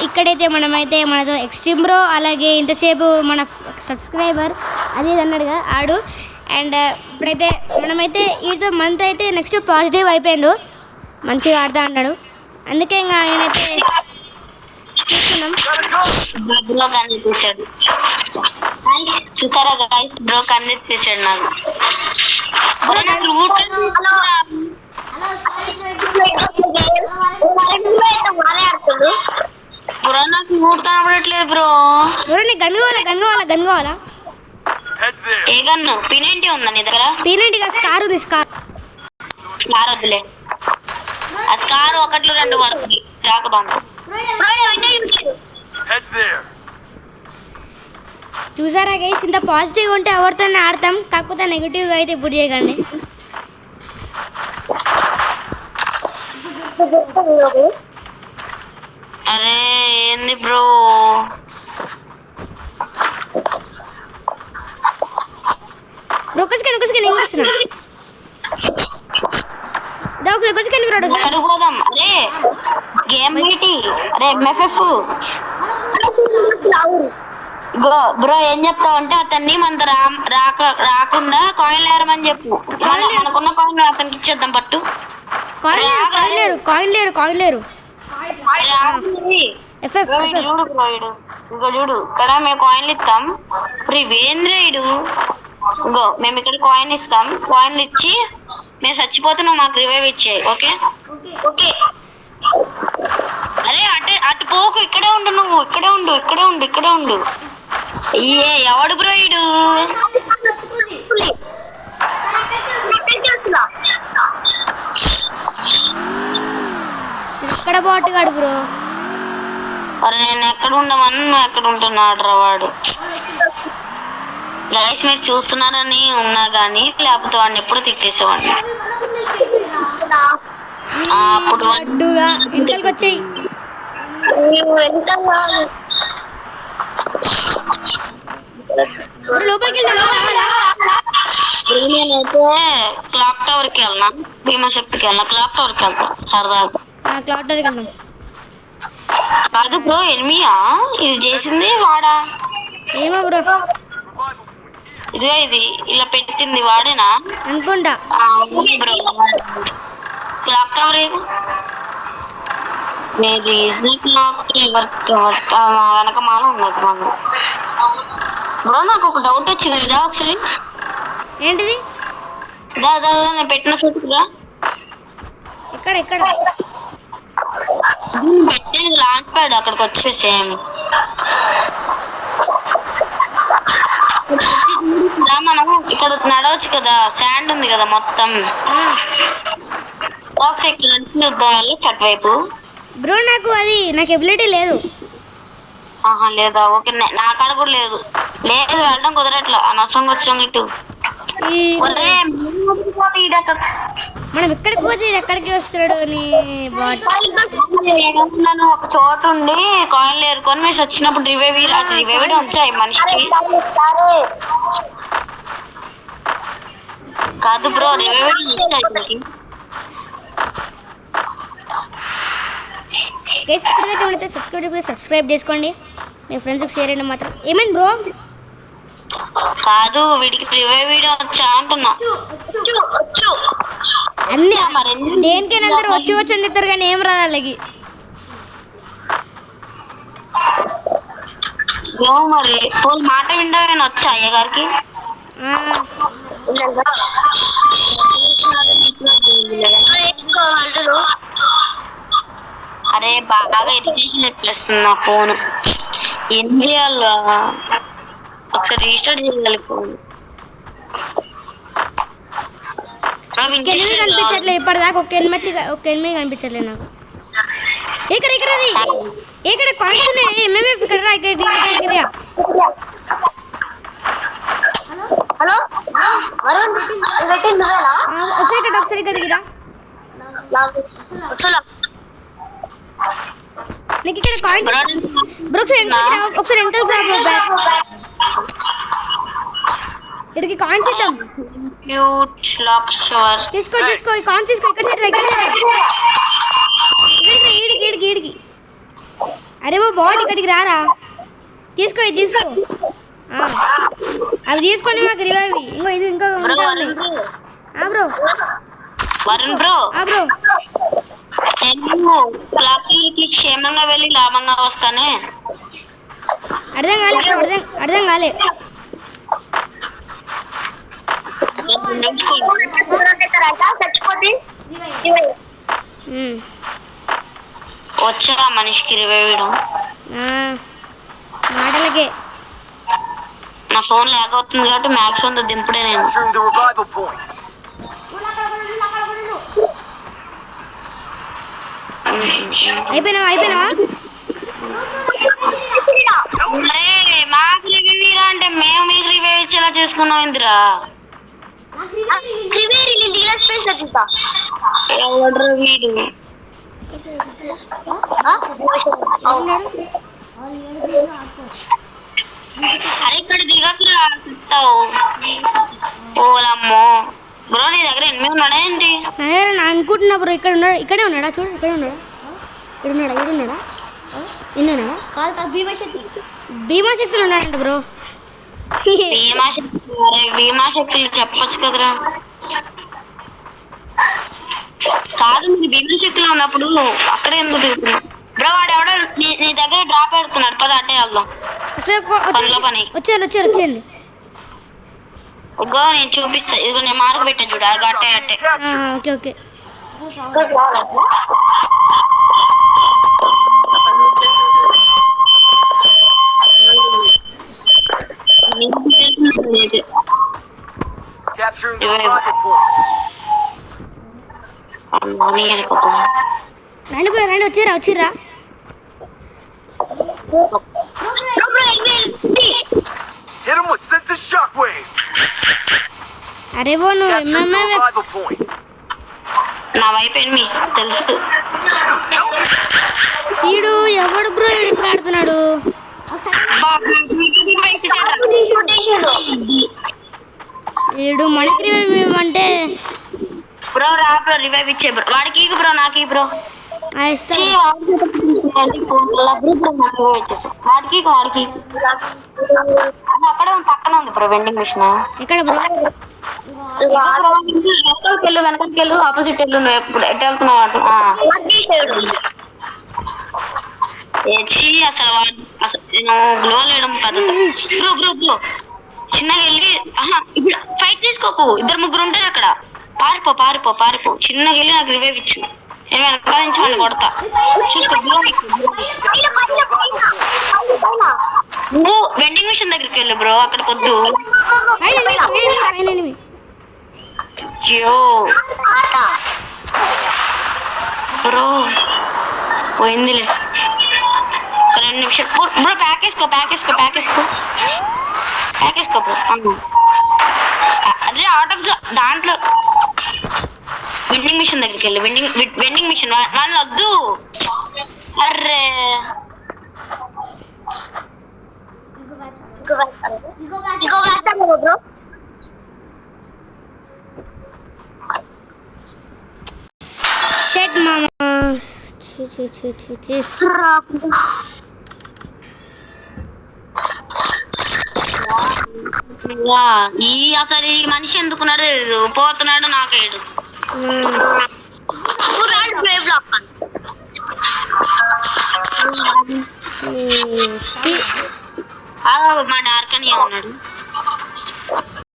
ఇక్కడైతే మనమైతే మనతో ఎక్స్ట్రీమ్ బ్రో అలాగే ఇంతసేపు మన సబ్స్క్రైబర్ అది అన్నాడుగా ఆడు. అండ్ ఇప్పుడైతే మనమైతే ఈతో మంత్ అయితే నెక్స్ట్ పాజిటివ్ అయిపోయాడు, మంచిగా ఆడుతా అన్నాడు. అందుకే ఇంకా ఆయనైతే చూస్తున్నాం. బ్రో కనిపించాడు, చూసారా గైస్, బ్రో కనిపించాడు నాకు. బ్రో నాకు లూట్ కనబడట్లేదు బ్రో. బ్రో నీకు గన్ కావాలా? ఏ గన్ను? P90 ఉందా నీ దగ్గర? P90 స్కార్ ఉంది. స్కార్ వద్దులే, ఆ స్కార్ 1 2 పడుతుంది రాకబాను. చూసారా గైస్, ఇంత పాజిటివ్గా ఉంటే ఎవరితోనే ఆడతాం, కాకపోతే నెగిటివ్గా అయితే ఇప్పుడు చేయకండి. అరే ఏంది బ్రో, కొసుకొని ఏం చేస్తున్నా? అడుగుదాం. అరే గేమ్ ఏంటి? అరే MFF బ్రో ఏం చెప్తావు అంటే అతన్ని మన రాకుండా కాయిన్ లేరమని చెప్పు. మనకున్న కాయిన్ అతనికి ఇచ్చేద్దాం. పట్టు కాయిన్ లేరు. చూడు బ్రో, ఇంకో చూడు ఇక్కడ మేము కాయిన్లు ఇస్తాం. ఇప్పుడు ఇవేంద్రేయుడు, ఇంకో మేము ఇక్కడ కాయిన్ ఇస్తాం. కాయిన్లు ఇచ్చి మేము చచ్చిపోతే నువ్వు మాకు రివైవ్ ఇచ్చేయి. Okay okay. అరే అటు పోకు, ఇక్కడే ఉండు. నువ్వు ఇక్కడే ఉండు. ఏ ఎవడు బ్రో ఇడు? ఎక్కడ బాటుగాడు బ్రో? అరే నేను ఎక్కడ ఉండమని నువ్వు ఎక్కడ ఉంటున్నాడు రా వాడు. గైస్ మీరు చూస్తున్నారని ఉన్నా గానీ, లేకపోతే వాడిని ఎప్పుడు తిట్టేసేవాడిని. అప్పుడు వచ్చాయి. నేనైతే క్లాక్ టవర్ కి వెళ్ళినా, భీమాశక్తికి వెళ్ళినా. క్లాక్ టవర్ కి వెళ్తా సరదాగా. క్లాక్ టవర్ కి వెళ్దాం. కాదు బ్రో, ఎనిమియా ఇది చేసింది? వాడా? ఏమో బ్రో, ఇదిగా ఇది ఇలా పెట్టింది వాడేనా అనుకుంటా. బ్రో క్లాక్ టవర్ ఏది? వెనక మాల ఉన్నది మనం. బ్రో నాకు ఒక డౌట్ వచ్చింది, ఇదా ఒకసారి. ఏంటిది? దాదా నేను పెట్టిన చూపురా. ఎక్కడ పెట్టేది లాంచ్ ప్యాడ్ అక్కడికి వచ్చేసేం. మనం ఇక్కడ నడవచ్చు కదా, శాండ్ ఉంది కదా మొత్తం. చట్వైపు బ్రో నాకు ఎబిలిటీ లేదు. లేదా? ఓకే, నా కాడ కూడా లేదు. వెళ్ళడం కుదరట్లా, అనవసరంగా వచ్చాం ఇటు. మనం ఎక్కడికి పోతే ఎక్కడికి వస్తాడు అని ఒక చోట ఉండి కాయిన్లు ఏరుకొని మీరు వచ్చినప్పుడు రివైవ్ వచ్చాయి మనిషికి. కాదు బ్రో, రివైవ్ సబ్స్క్రైబ్ చేసుకోండి, మీ ఫ్రెండ్స్కి షేర్ అయినా మాత్రం. ఏమైంది బ్రో? కాదు వీడికి రివైవ్ వీడియో వచ్చా అంటున్నా. అన్ని దేనికైనా అందరూ వచ్చి చెందుతారు కానీ ఏం రాదు వాళ్ళకి. మరి పోల్ మాట విండవైనా వచ్చా అయ్య గారికి? అరే బాగా ఇరిటేషన్ ఎట్లేస్తుంది నా ఫోన్. ఏం చేయాలా? ఒకసారి రీస్టార్ట్ చేయాలి ఫోన్. కనిపించట్లేదు ఇప్పటిదాకా, ఒక ఎనిమిది కనిపించట్లేదు నాకు. ఇక్కడ కాయిన్స్ ఉన్నాయి. MMF ఇక్కడ రా. ఒకసారి ఇక్కడికి రా. నీకు ఇక్కడ కాయిన్స్ బ్రో, ఒకసారి ఎంటర్ ఇక్కడికి కాయిన్స్ ఇద్దాం. తీసుకో కాయిన్స్ తీసుకో. ఇక్కడ ఈడికి అరే ఓ బాట్ ఇక్కడికి రారా, తీసుకో ఇది తీసుకో. అవి తీసుకొని మాకు రివైవ్ ఇంకో ఇది ఇంకో బ్రో బ్రో బ్రో బ్రో నేను క్లాస్కి క్షేమంగా వెళ్ళి లాభంగా వస్తానే. అర్థం కాలే అర్థం కాలే. వచ్చా మనిషికి రివైవ్ మాటలకే. నా ఫోన్ లాగ్ అవుతుంది కాబట్టి మ్యాక్స్ అంతా దింపుడే నేను. అయిపోయినావా? అరే మాకు రివైవ్ ఇరా అంటే మేము మీకు రివైవ్ ఇచ్చేలా చేసుకున్నాం ఇందిరా. ఎవడ్రా వీడు? అరే ఇక్కడ దిగకురా చెప్తావు. ఓలమ్మో బ్రో నీ దగ్గర ఎనిమిది ఉన్నాడా ఏంటి? అనుకుంటున్నా బ్రో. ఇక్కడే ఉన్నాడా? చూడు ఇక్కడే ఉన్నాడా? ఇన్నాడా? కాదు భీమాశక్తులు ఉన్నాడంట బ్రో. భీమాశక్తులు చెప్పొచ్చు కదరా. కాదు మీరు భీమాశక్తిలో ఉన్నప్పుడు అక్కడే ఎందుకు దిగుతున్నావు బ్రో? వాడు ఎవడో నీ దగ్గర డ్రాప్ పెడుతున్నాడు. పద అట్టే వెళ్దాం. పనిలో పని వచ్చేయండి. ఇగో నేను చూపిస్తా. ఇదిగో నేను మార్కు పెట్టాను చూడు. అది అట్టే అట్టే. ఓకే రండి వచ్చిర్రా. అరే బో నువ్వు నా వైపు ఎనిమి తెలుసు. ఈడు ఎవడు బ్రో ఇట్లా ఆడుతున్నాడు? ఈడు మనకి రివైవ్ అంటే బ్రో రా బ్రో రివైవ్ ఇచ్చే బ్రో. వాడికి బ్రో నాకు బ్రో. వాడికి అక్కడ పక్కన ఉంది బ్రో వెండింగ్ మిషన్. ఎక్కడ బ్రో? వెనకకి వెళ్ళు ఆపోజిట్ వెళ్ళు. నువ్వు ఎప్పుడు ఎటు వెళ్తున్నావు అటు. అసలు గ్లో లేయడం పద్ధతి. బ్రో బ్రో బ్రో చిన్నగా వెళ్ళి ఇప్పుడు ఫైట్ తీసుకోకు. ఇద్దరు ముగ్గురు ఉంటారు అక్కడ. పారిపో చిన్నగా వెళ్ళి నాకు రివైవ్ ఇచ్చు. నేను వెనకాల నుంచి వాడిని కొడతా. చూసుకో గ్లో. నువ్వు వెండింగ్ మిషన్ దగ్గరికి వెళ్ళు బ్రో. అక్కడికి వద్దు. అయ్యో బ్రో పోయిందిలే. 2 నిమిషాలు బ్రో. ప్యాక్ వేసుకో బ్రో. అదే అవుట్ ఆఫ్ దాంట్లో వెండింగ్ మిషన్ దగ్గరికి వెళ్ళి. వెండింగ్ మిషన్ వాళ్ళని వద్దు. Array bro. షట్ మామా. అసలు ఈ మనిషి ఎందుకున్నాడు పోతున్నాడు నాకేడు. మా డార్క్ అని ఉన్నాడు.